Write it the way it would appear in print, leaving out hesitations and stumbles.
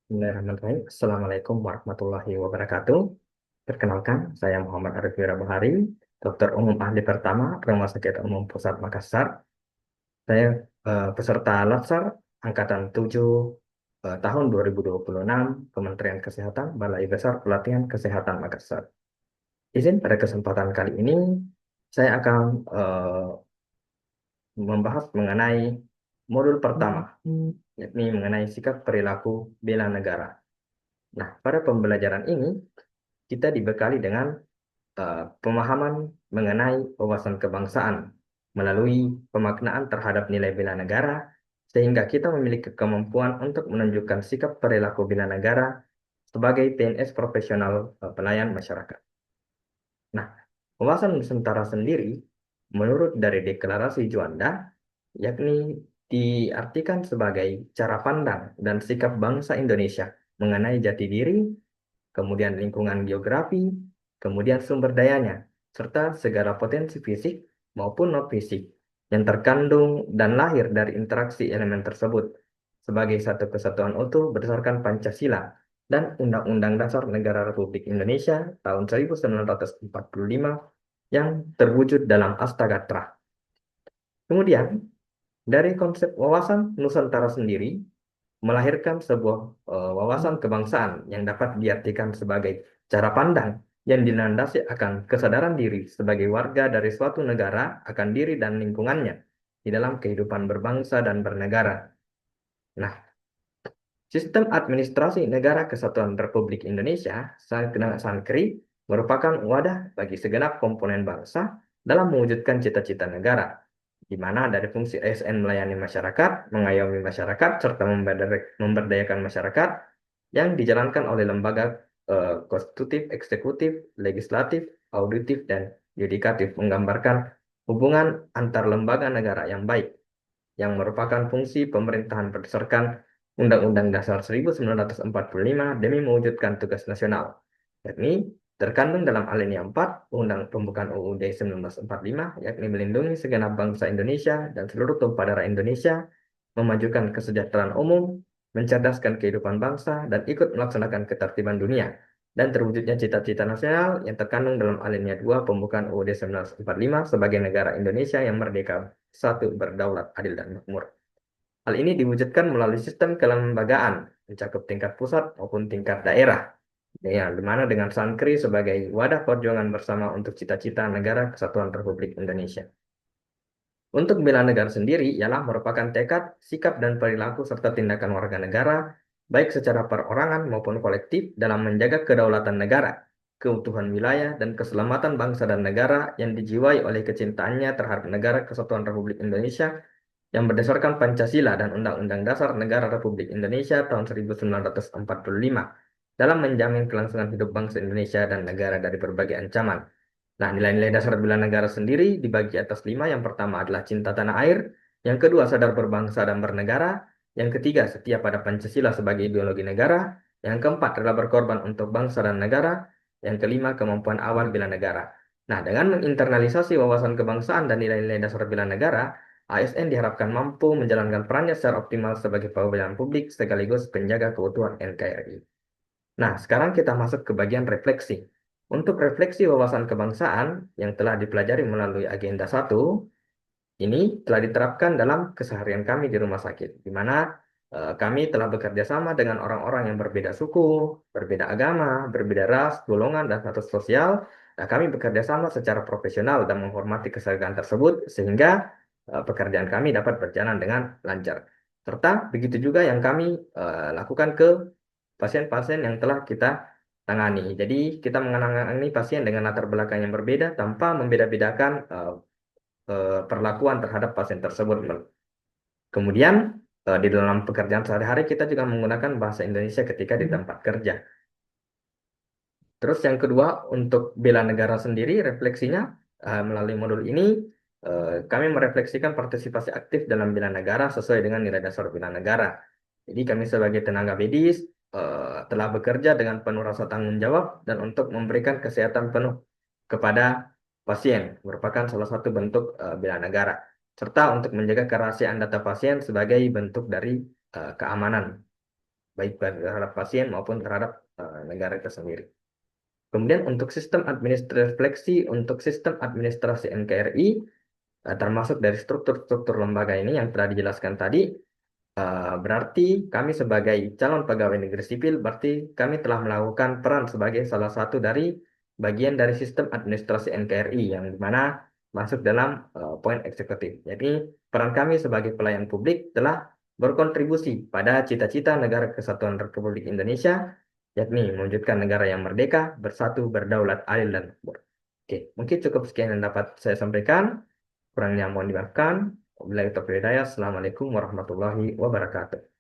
Bismillahirrahmanirrahim. Assalamualaikum warahmatullahi wabarakatuh. Perkenalkan, saya Muhammad Arif Wirabahari, Dokter Umum Ahli Pertama Rumah Sakit Umum Pusat Makassar. Saya peserta Latsar Angkatan 7 tahun 2026 Kementerian Kesehatan Balai Besar Pelatihan Kesehatan Makassar. Izin pada kesempatan kali ini, saya akan membahas mengenai modul pertama, yakni mengenai sikap perilaku bela negara. Nah, pada pembelajaran ini, kita dibekali dengan pemahaman mengenai wawasan kebangsaan melalui pemaknaan terhadap nilai bela negara, sehingga kita memiliki kemampuan untuk menunjukkan sikap perilaku bela negara sebagai PNS profesional pelayan masyarakat. Nah, wawasan Nusantara sendiri, menurut dari Deklarasi Juanda, yakni diartikan sebagai cara pandang dan sikap bangsa Indonesia mengenai jati diri, kemudian lingkungan geografi, kemudian sumber dayanya, serta segala potensi fisik maupun non-fisik yang terkandung dan lahir dari interaksi elemen tersebut sebagai satu kesatuan utuh berdasarkan Pancasila dan Undang-Undang Dasar Negara Republik Indonesia tahun 1945 yang terwujud dalam Astagatra. Kemudian, dari konsep wawasan Nusantara sendiri, melahirkan sebuah wawasan kebangsaan yang dapat diartikan sebagai cara pandang yang dilandasi akan kesadaran diri sebagai warga dari suatu negara akan diri dan lingkungannya di dalam kehidupan berbangsa dan bernegara. Nah, sistem administrasi Negara Kesatuan Republik Indonesia, Sankri, merupakan wadah bagi segenap komponen bangsa dalam mewujudkan cita-cita negara, di mana dari fungsi ASN melayani masyarakat, mengayomi masyarakat, serta memberdayakan masyarakat yang dijalankan oleh lembaga konstitutif, eksekutif, legislatif, auditif, dan yudikatif, menggambarkan hubungan antar lembaga negara yang baik, yang merupakan fungsi pemerintahan berdasarkan Undang-Undang Dasar 1945 demi mewujudkan tugas nasional, yakni terkandung dalam alinea 4 Undang Pembukaan UUD 1945, yakni melindungi segenap bangsa Indonesia dan seluruh tumpah darah Indonesia, memajukan kesejahteraan umum, mencerdaskan kehidupan bangsa, dan ikut melaksanakan ketertiban dunia, dan terwujudnya cita-cita nasional yang terkandung dalam alinea 2 Pembukaan UUD 1945 sebagai negara Indonesia yang merdeka, satu, berdaulat, adil, dan makmur. Hal ini diwujudkan melalui sistem kelembagaan, mencakup tingkat pusat maupun tingkat daerah, ya, di mana dengan Sankri sebagai wadah perjuangan bersama untuk cita-cita negara kesatuan Republik Indonesia. Untuk bela negara sendiri ialah merupakan tekad, sikap, dan perilaku serta tindakan warga negara, baik secara perorangan maupun kolektif dalam menjaga kedaulatan negara, keutuhan wilayah, dan keselamatan bangsa dan negara yang dijiwai oleh kecintaannya terhadap negara kesatuan Republik Indonesia yang berdasarkan Pancasila dan Undang-Undang Dasar Negara Republik Indonesia tahun 1945 dalam menjamin kelangsungan hidup bangsa Indonesia dan negara dari berbagai ancaman. Nah, nilai-nilai dasar bela negara sendiri dibagi atas 5. Yang pertama adalah cinta tanah air, yang kedua sadar berbangsa dan bernegara, yang ketiga setia pada Pancasila sebagai ideologi negara, yang keempat adalah berkorban untuk bangsa dan negara, yang kelima kemampuan awal bela negara. Nah, dengan menginternalisasi wawasan kebangsaan dan nilai-nilai dasar bela negara, ASN diharapkan mampu menjalankan perannya secara optimal sebagai pelayan publik sekaligus penjaga keutuhan NKRI. Nah, sekarang kita masuk ke bagian refleksi. Untuk refleksi wawasan kebangsaan yang telah dipelajari melalui agenda 1, ini telah diterapkan dalam keseharian kami di rumah sakit, di mana kami telah bekerja sama dengan orang-orang yang berbeda suku, berbeda agama, berbeda ras, golongan, dan status sosial. Nah, kami bekerja sama secara profesional dan menghormati keseragaman tersebut, sehingga pekerjaan kami dapat berjalan dengan lancar. Serta begitu juga yang kami lakukan ke pasien-pasien yang telah kita tangani. Jadi, kita menangani pasien dengan latar belakang yang berbeda tanpa membeda-bedakan perlakuan terhadap pasien tersebut. Kemudian di dalam pekerjaan sehari-hari kita juga menggunakan bahasa Indonesia ketika di tempat kerja. Terus yang kedua, untuk bela negara sendiri, refleksinya melalui modul ini kami merefleksikan partisipasi aktif dalam bela negara sesuai dengan nilai dasar bela negara. Jadi kami sebagai tenaga medis telah bekerja dengan penuh rasa tanggung jawab dan untuk memberikan kesehatan penuh kepada pasien, merupakan salah satu bentuk bela negara, serta untuk menjaga kerahasiaan data pasien sebagai bentuk dari keamanan. baik terhadap pasien maupun terhadap negara itu sendiri. Kemudian untuk sistem administrasi refleksi, untuk sistem administrasi NKRI, termasuk dari struktur-struktur lembaga ini yang telah dijelaskan tadi, berarti kami sebagai calon pegawai negeri sipil, berarti kami telah melakukan peran sebagai salah satu dari bagian dari sistem administrasi NKRI yang dimana masuk dalam poin eksekutif. Jadi peran kami sebagai pelayan publik telah berkontribusi pada cita-cita Negara Kesatuan Republik Indonesia, yakni mewujudkan negara yang merdeka, bersatu, berdaulat, adil, dan makmur. Oke, mungkin cukup sekian yang dapat saya sampaikan. Kurangnya mohon dimaafkan. Wabillahi taufiq wal hidayah. Assalamualaikum warahmatullahi wabarakatuh.